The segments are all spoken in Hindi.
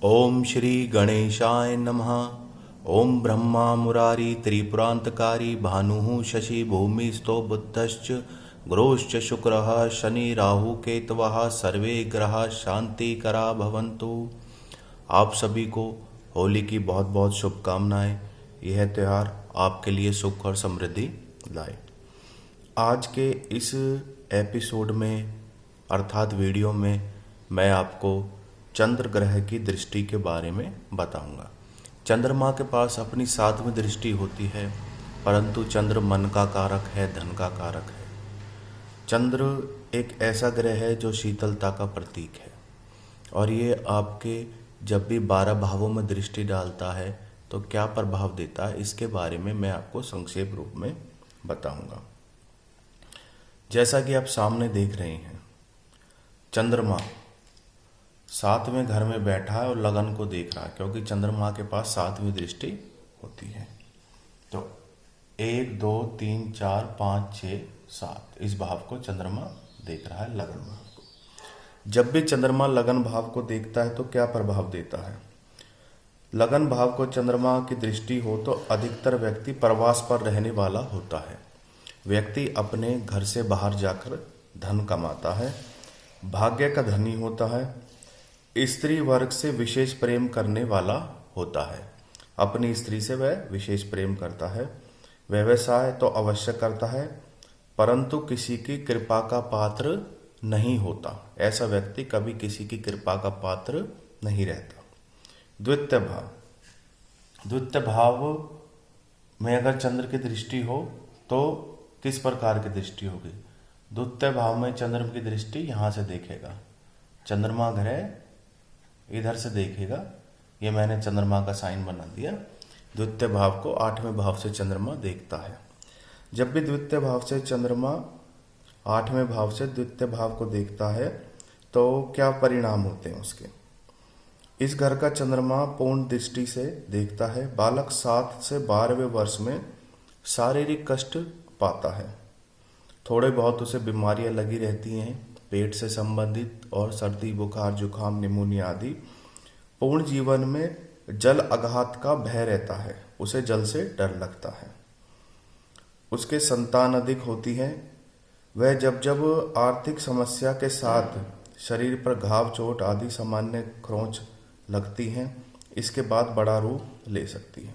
ओम श्री गणेशाय नमः। ओम ब्रह्मा मुरारी त्रिपुरांतकारी भानु शशि भूमिस्थो बुद्धश्च गुरुश्च शुक्रः शनि राहु केतवः सर्वे ग्रह शांतिकरा भवन्तु। आप सभी को होली की बहुत बहुत शुभकामनाएं। यह त्यौहार आपके लिए सुख और समृद्धि लाए। आज के इस एपिसोड में अर्थात वीडियो में मैं आपको चंद्र ग्रह की दृष्टि के बारे में बताऊंगा। चंद्रमा के पास अपनी 7वीं दृष्टि होती है, परंतु चंद्र मन का कारक है, धन का कारक है। चंद्र एक ऐसा ग्रह है जो शीतलता का प्रतीक है और ये आपके जब भी 12 भावों में दृष्टि डालता है तो क्या प्रभाव देता है, इसके बारे में मैं आपको संक्षेप रूप में बताऊंगा। जैसा कि आप सामने देख रहे हैं, चंद्रमा 7वें घर में बैठा है और लगन को देख रहा है, क्योंकि चंद्रमा के पास 7वीं दृष्टि होती है। तो 1 2 3 4 5 6 7 इस भाव को चंद्रमा देख रहा है, लगन भाव को। जब भी चंद्रमा लगन भाव को देखता है तो क्या प्रभाव देता है? लगन भाव को चंद्रमा की दृष्टि हो तो अधिकतर व्यक्ति प्रवास पर रहने वाला होता है। व्यक्ति अपने घर से बाहर जाकर धन कमाता है, भाग्य का धनी होता है, स्त्री वर्ग से विशेष प्रेम करने वाला होता है। अपनी स्त्री से वह विशेष प्रेम करता है। व्यवसाय तो अवश्य करता है, परंतु किसी की कृपा का पात्र नहीं होता। ऐसा व्यक्ति कभी किसी की कृपा का पात्र नहीं रहता। द्वितीय भाव, द्वितीय भाव में अगर चंद्र की दृष्टि हो तो किस प्रकार की दृष्टि होगी? द्वितीय भाव में चंद्र की दृष्टि यहाँ से देखेगा, चंद्रमा ग्रह इधर से देखेगा। ये मैंने चंद्रमा का साइन बना दिया। द्वितीय भाव को 8वें भाव से चंद्रमा देखता है। जब भी द्वितीय भाव से चंद्रमा 8वें भाव से द्वितीय भाव को देखता है तो क्या परिणाम होते हैं उसके? इस घर का चंद्रमा पूर्ण दृष्टि से देखता है। बालक 7 से 12वें वर्ष में शारीरिक कष्ट पाता है। थोड़े बहुत उसे बीमारियां लगी रहती हैं, पेट से संबंधित और सर्दी बुखार जुकाम निमोनिया आदि। पूर्ण जीवन में जल आघात का भय रहता है, उसे जल से डर लगता है। उसके संतान अधिक होती है। वह जब जब आर्थिक समस्या के साथ शरीर पर घाव चोट आदि सामान्य खरोंच लगती हैं, इसके बाद बड़ा रूप ले सकती है।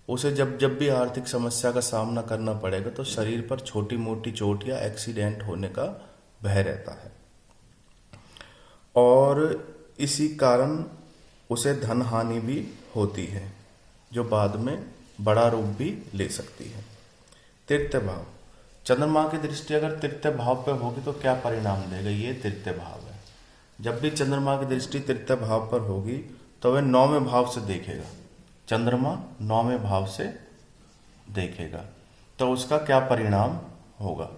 उसे जब जब भी आर्थिक समस्या का सामना करना पड़ेगा तो शरीर पर छोटी मोटी चोट या एक्सीडेंट होने का भय रहता है और इसी कारण उसे धन हानि भी होती है, जो बाद में बड़ा रूप भी ले सकती है। तृतीय भाव, चंद्रमा की दृष्टि अगर तृतीय भाव पर होगी तो क्या परिणाम देगा? ये तृतीय भाव है। जब भी चंद्रमा की दृष्टि तृतीय भाव पर होगी तो वह 9वें भाव से देखेगा। चंद्रमा 9वें भाव से देखेगा तो उसका क्या परिणाम होगा?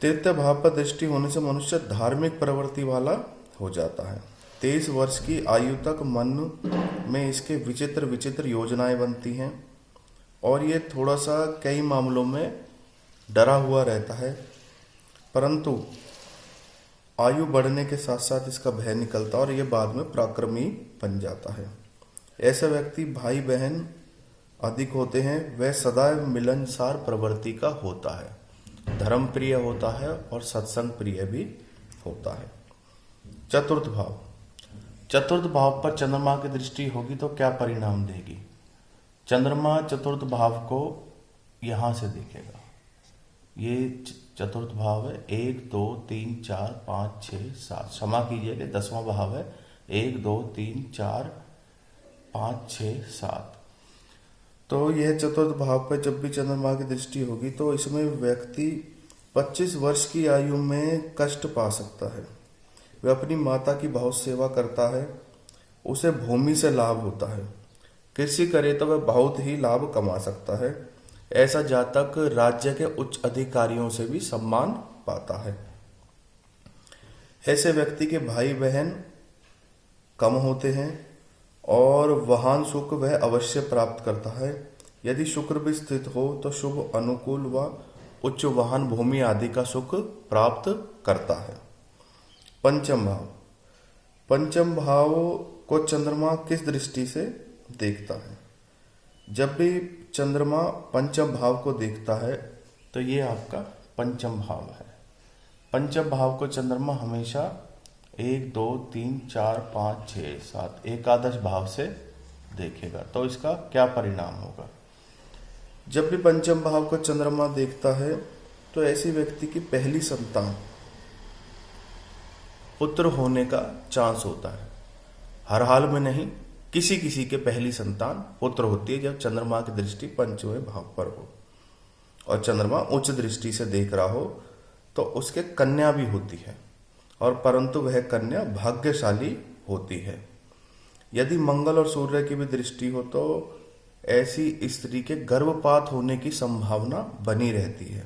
तृतीय भाव पर दृष्टि होने से मनुष्य धार्मिक प्रवृत्ति वाला हो जाता है। 23 वर्ष की आयु तक मन में इसके विचित्र विचित्र योजनाएं बनती हैं और ये थोड़ा सा कई मामलों में डरा हुआ रहता है, परंतु आयु बढ़ने के साथ साथ इसका भय निकलता और ये बाद में पराक्रमी बन जाता है। ऐसे व्यक्ति भाई बहन अधिक होते हैं। वह सदैव मिलनसार प्रवृत्ति का होता है, धर्म प्रिय होता है और सत्संग प्रिय भी होता है। चतुर्थ भाव, चतुर्थ भाव पर चंद्रमा की दृष्टि होगी तो क्या परिणाम देगी? चंद्रमा चतुर्थ भाव को यहां से देखेगा। ये चतुर्थ भाव है। 1 2 3 4 5 6 7, क्षमा कीजिएगा 10वां भाव है। 1 2 3 4 5 6 7। तो यह चतुर्थ भाव पर जब भी चंद्रमा की दृष्टि होगी तो इसमें व्यक्ति 25 वर्ष की आयु में कष्ट पा सकता है। वह अपनी माता की बहुत सेवा करता है, उसे भूमि से लाभ होता है। कृषि करे तो वह बहुत ही लाभ कमा सकता है। ऐसा जातक राज्य के उच्च अधिकारियों से भी सम्मान पाता है। ऐसे व्यक्ति के भाई बहन कम होते हैं और वाहन सुख वह अवश्य प्राप्त करता है। यदि शुक्र भी स्थित हो तो शुभ अनुकूल व उच्च वाहन भूमि आदि का सुख प्राप्त करता है। पंचम भाव, पंचम भाव को चंद्रमा किस दृष्टि से देखता है? जब भी चंद्रमा पंचम भाव को देखता है तो ये आपका पंचम भाव है। पंचम भाव को चंद्रमा हमेशा 1 2 3 4 5 6 7 एकादश भाव से देखेगा। तो इसका क्या परिणाम होगा? जब भी पंचम भाव को चंद्रमा देखता है तो ऐसी व्यक्ति की पहली संतान पुत्र होने का चांस होता है। हर हाल में नहीं, किसी किसी के पहली संतान पुत्र होती है जब चंद्रमा की दृष्टि पंचवें भाव पर हो और चंद्रमा उच्च दृष्टि से देख रहा हो तो उसके कन्या भी होती है, और परंतु वह कन्या भाग्यशाली होती है। यदि मंगल और सूर्य की भी दृष्टि हो तो ऐसी स्त्री के गर्भपात होने की संभावना बनी रहती है।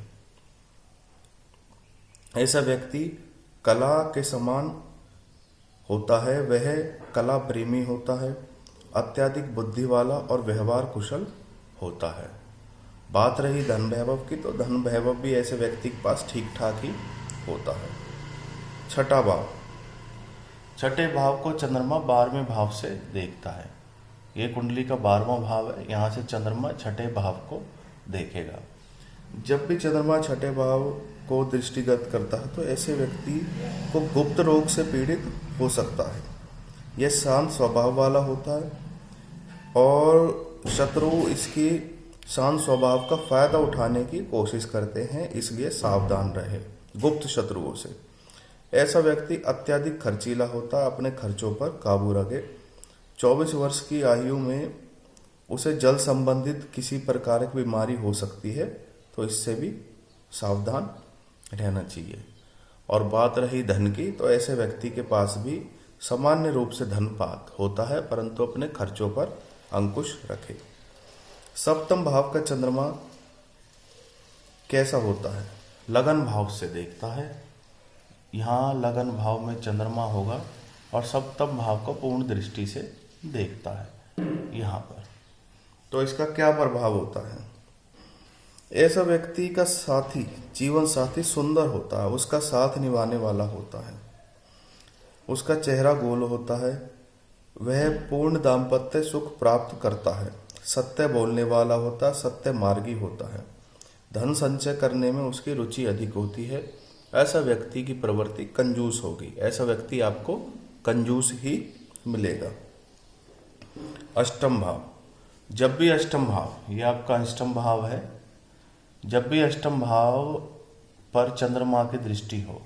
ऐसा व्यक्ति कला के समान होता है, वह कला प्रेमी होता है, अत्यधिक बुद्धि वाला और व्यवहार कुशल होता है। बात रही धन वैभव की, तो धन वैभव भी ऐसे व्यक्ति के पास ठीक ठाक ही होता है। छठा भाव, छठे भाव को चंद्रमा 12वें भाव से देखता है। ये कुंडली का 12वां भाव है, यहाँ से चंद्रमा छठे भाव को देखेगा। जब भी चंद्रमा छठे भाव को दृष्टिगत करता है तो ऐसे व्यक्ति को गुप्त रोग से पीड़ित हो सकता है। यह शांत स्वभाव वाला होता है और शत्रु इसकी शांत स्वभाव का फायदा उठाने की कोशिश करते हैं, इसलिए सावधान रहे गुप्त शत्रुओं से। ऐसा व्यक्ति अत्यधिक खर्चीला होता है, अपने खर्चों पर काबू रखे। 24 वर्ष की आयु में उसे जल संबंधित किसी प्रकार की बीमारी हो सकती है, तो इससे भी सावधान रहना चाहिए। और बात रही धन की, तो ऐसे व्यक्ति के पास भी सामान्य रूप से धनपात होता है, परंतु अपने खर्चों पर अंकुश रखे। सप्तम भाव का चंद्रमा कैसा होता है? लगन भाव से देखता है। यहाँ लगन भाव में चंद्रमा होगा और सप्तम भाव को पूर्ण दृष्टि से देखता है यहाँ पर। तो इसका क्या प्रभाव होता है? ऐसा व्यक्ति का साथी, जीवन साथी सुंदर होता है, उसका साथ निभाने वाला होता है, उसका चेहरा गोल होता है, वह पूर्ण दाम्पत्य सुख प्राप्त करता है, सत्य बोलने वाला होता है, सत्य मार्गी होता है, धन संचय करने में उसकी रुचि अधिक होती है। ऐसा व्यक्ति की प्रवृत्ति कंजूस होगी, ऐसा व्यक्ति आपको कंजूस ही मिलेगा। अष्टम भाव, जब भी अष्टम भाव, ये आपका अष्टम भाव है, जब भी अष्टम भाव पर चंद्रमा की दृष्टि हो,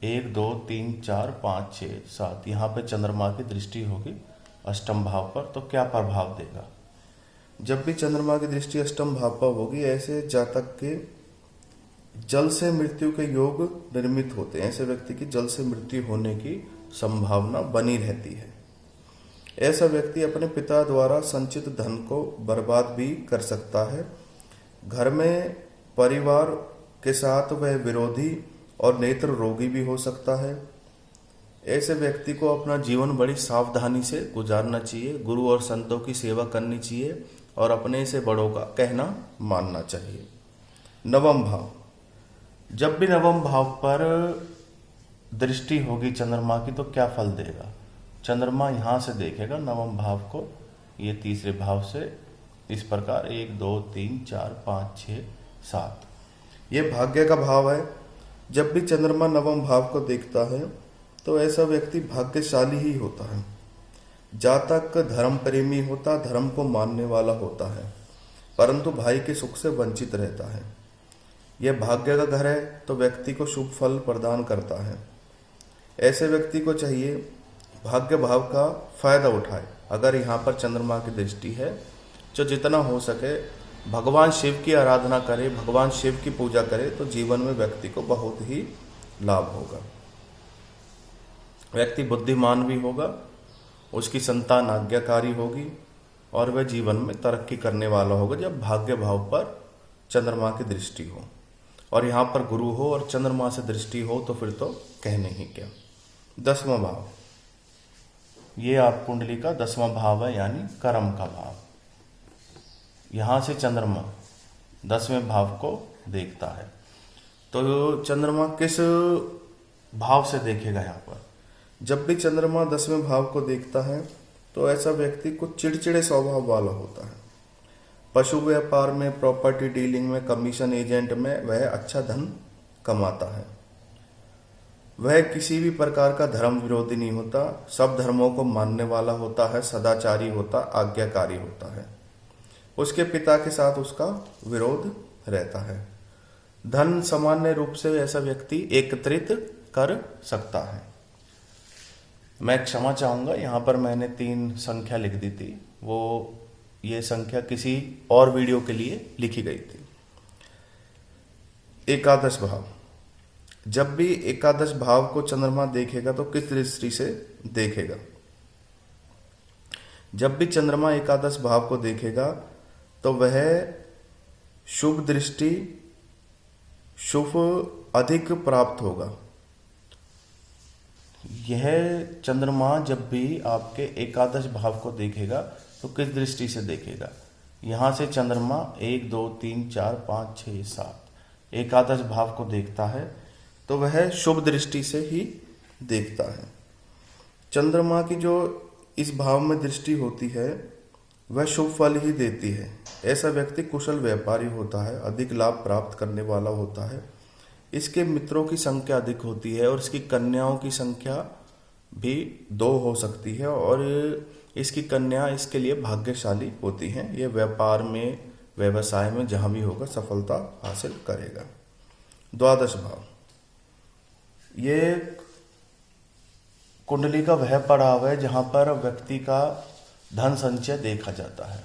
1 2 3 4 5 6 7 यहाँ पे चंद्रमा की दृष्टि होगी अष्टम भाव पर, तो क्या प्रभाव देगा? जब भी चंद्रमा की दृष्टि अष्टम भाव पर होगी, ऐसे जातक के जल से मृत्यु के योग निर्मित होते हैं। ऐसे व्यक्ति की जल से मृत्यु होने की संभावना बनी रहती है। ऐसा व्यक्ति अपने पिता द्वारा संचित धन को बर्बाद भी कर सकता है। घर में परिवार के साथ वह विरोधी और नेत्र रोगी भी हो सकता है। ऐसे व्यक्ति को अपना जीवन बड़ी सावधानी से गुजारना चाहिए, गुरु और संतों की सेवा करनी चाहिए और अपने से बड़ों का कहना मानना चाहिए। नवम भाव, जब भी नवम भाव पर दृष्टि होगी चंद्रमा की, तो क्या फल देगा? चंद्रमा यहाँ से देखेगा नवम भाव को, ये तीसरे भाव से इस प्रकार 1 2 3 4 5 6 7, ये भाग्य का भाव है। जब भी चंद्रमा नवम भाव को देखता है तो ऐसा व्यक्ति भाग्यशाली ही होता है। जातक धर्म प्रेमी होता, धर्म को मानने वाला होता है, परंतु भाई के सुख से वंचित रहता है। यह भाग्य का घर है तो व्यक्ति को शुभ फल प्रदान करता है। ऐसे व्यक्ति को चाहिए भाग्य भाव का फायदा उठाए। अगर यहाँ पर चंद्रमा की दृष्टि है तो जितना हो सके भगवान शिव की आराधना करे, भगवान शिव की पूजा करे, तो जीवन में व्यक्ति को बहुत ही लाभ होगा। व्यक्ति बुद्धिमान भी होगा, उसकी संतान आज्ञाकारी होगी और वह जीवन में तरक्की करने वाला होगा जब भाग्य भाव पर चंद्रमा की दृष्टि हो। और यहाँ पर गुरु हो और चंद्रमा से दृष्टि हो तो फिर तो कहने ही क्या। 10वां भाव, ये आप कुंडली का 10वां भाव है, यानी कर्म का भाव। यहाँ से चंद्रमा 10वें भाव को देखता है। तो चंद्रमा किस भाव से देखेगा? यहाँ पर जब भी चंद्रमा 10वें भाव को देखता है तो ऐसा व्यक्ति कुछ चिड़चिड़े स्वभाव वाला होता है। पशु व्यापार में, प्रॉपर्टी डीलिंग में, कमीशन एजेंट में वह अच्छा धन कमाता है। वह किसी भी प्रकार का धर्म विरोधी नहीं होता, सब धर्मों को मानने वाला होता है, सदाचारी होता, आज्ञाकारी होता है। उसके पिता के साथ उसका विरोध रहता है। धन सामान्य रूप से ऐसा व्यक्ति एकत्रित कर सकता है। मैं क्षमा चाहूंगा, यहाँ पर मैंने 3 संख्या लिख दी थी, वो ये संख्या किसी और वीडियो के लिए लिखी गई थी। एकादश भाव, जब भी एकादश भाव को चंद्रमा देखेगा तो किस दृष्टि से देखेगा? जब भी चंद्रमा एकादश भाव को देखेगा तो वह शुभ दृष्टि, शुभ अधिक प्राप्त होगा। यह चंद्रमा जब भी आपके एकादश भाव को देखेगा तो किस दृष्टि से देखेगा? यहां से चंद्रमा 1 2 3 4 5 6 7 एकादश भाव को देखता है तो वह शुभ दृष्टि से ही देखता है। चंद्रमा की जो इस भाव में दृष्टि होती है वह शुभ फल ही देती है। ऐसा व्यक्ति कुशल व्यापारी होता है, अधिक लाभ प्राप्त करने वाला होता है। इसके मित्रों की संख्या अधिक होती है और इसकी कन्याओं की संख्या भी 2 हो सकती है और इसकी कन्या इसके लिए भाग्यशाली होती हैं। यह व्यापार में, व्यवसाय में जहां भी होगा सफलता हासिल करेगा। द्वादश भाव, ये कुंडली का वह पड़ाव है जहां पर व्यक्ति का धन संचय देखा जाता है।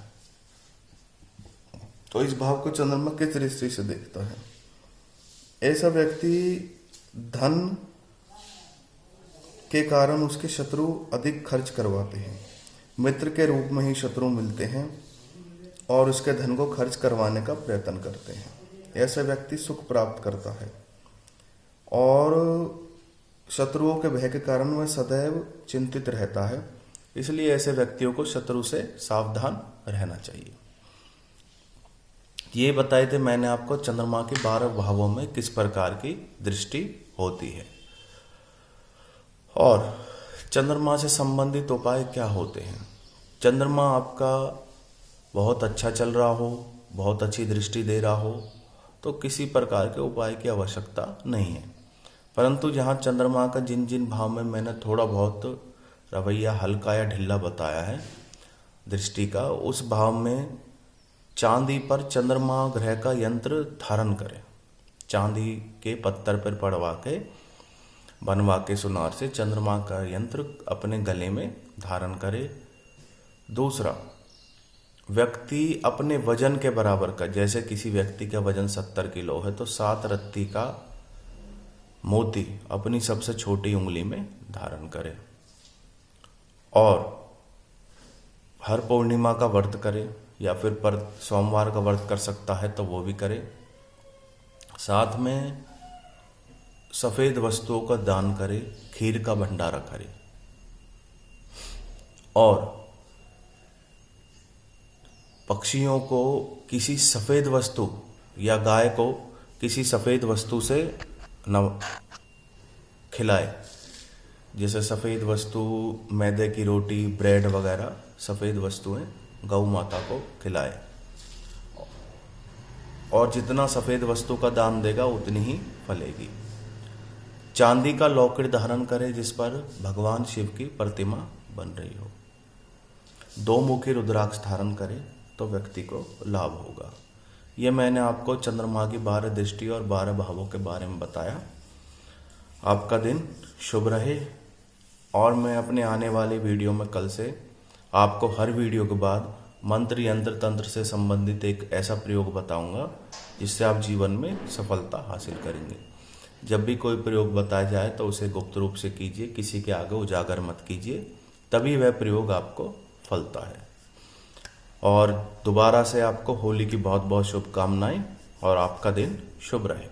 तो इस भाव को चंद्रमा किस दृष्टि से देखता है? ऐसा व्यक्ति धन के कारण उसके शत्रु अधिक खर्च करवाते हैं, मित्र के रूप में ही शत्रु मिलते हैं और उसके धन को खर्च करवाने का प्रयत्न करते हैं। ऐसा व्यक्ति सुख प्राप्त करता है और शत्रुओं के भय के कारण वह सदैव चिंतित रहता है। इसलिए ऐसे व्यक्तियों को शत्रु से सावधान रहना चाहिए। ये बताए थे मैंने आपको चंद्रमा के 12 भावों में किस प्रकार की दृष्टि होती है और चंद्रमा से संबंधित उपाय क्या होते हैं। चंद्रमा आपका बहुत अच्छा चल रहा हो, बहुत अच्छी दृष्टि दे रहा हो तो किसी प्रकार के उपाय की आवश्यकता नहीं है। परंतु जहाँ चंद्रमा का जिन जिन भाव में मैंने थोड़ा बहुत रवैया हल्का या ढिल्ला बताया है दृष्टि का, उस भाव में चांदी पर चंद्रमा ग्रह का यंत्र धारण करें। चांदी के पत्थर पर पड़वा के, बनवा के सुनार से चंद्रमा का यंत्र अपने गले में धारण करे। दूसरा, व्यक्ति अपने वजन के बराबर का, जैसे किसी व्यक्ति का वजन 70 किलो है तो 7 रत्ती का मोती अपनी सबसे छोटी उंगली में धारण करे और हर पूर्णिमा का व्रत करे या फिर पर सोमवार का व्रत कर सकता है तो वो भी करे। साथ में सफेद वस्तुओं का दान करे, खीर का भंडारा करे और पक्षियों को किसी सफेद वस्तु या गाय को किसी सफेद वस्तु से न खिलाए। जैसे सफेद वस्तु, मैदे की रोटी, ब्रेड वगैरह सफेद वस्तुएं गौ माता को खिलाए और जितना सफेद वस्तु का दान देगा उतनी ही फलेगी। चांदी का लॉकेट धारण करे जिस पर भगवान शिव की प्रतिमा बन रही हो। 2 मुखी रुद्राक्ष धारण करे तो व्यक्ति को लाभ होगा। ये मैंने आपको चंद्रमा की 12 दृष्टि और 12 भावों के बारे में बताया। आपका दिन शुभ रहे और मैं अपने आने वाले वीडियो में कल से आपको हर वीडियो के बाद मंत्र, यंत्र, तंत्र से संबंधित एक ऐसा प्रयोग बताऊंगा जिससे आप जीवन में सफलता हासिल करेंगे। जब भी कोई प्रयोग बताया जाए तो उसे गुप्त रूप से कीजिए, किसी के आगे उजागर मत कीजिए, तभी वह प्रयोग आपको फलता है। और दोबारा से आपको होली की बहुत बहुत शुभकामनाएं और आपका दिन शुभ रहे।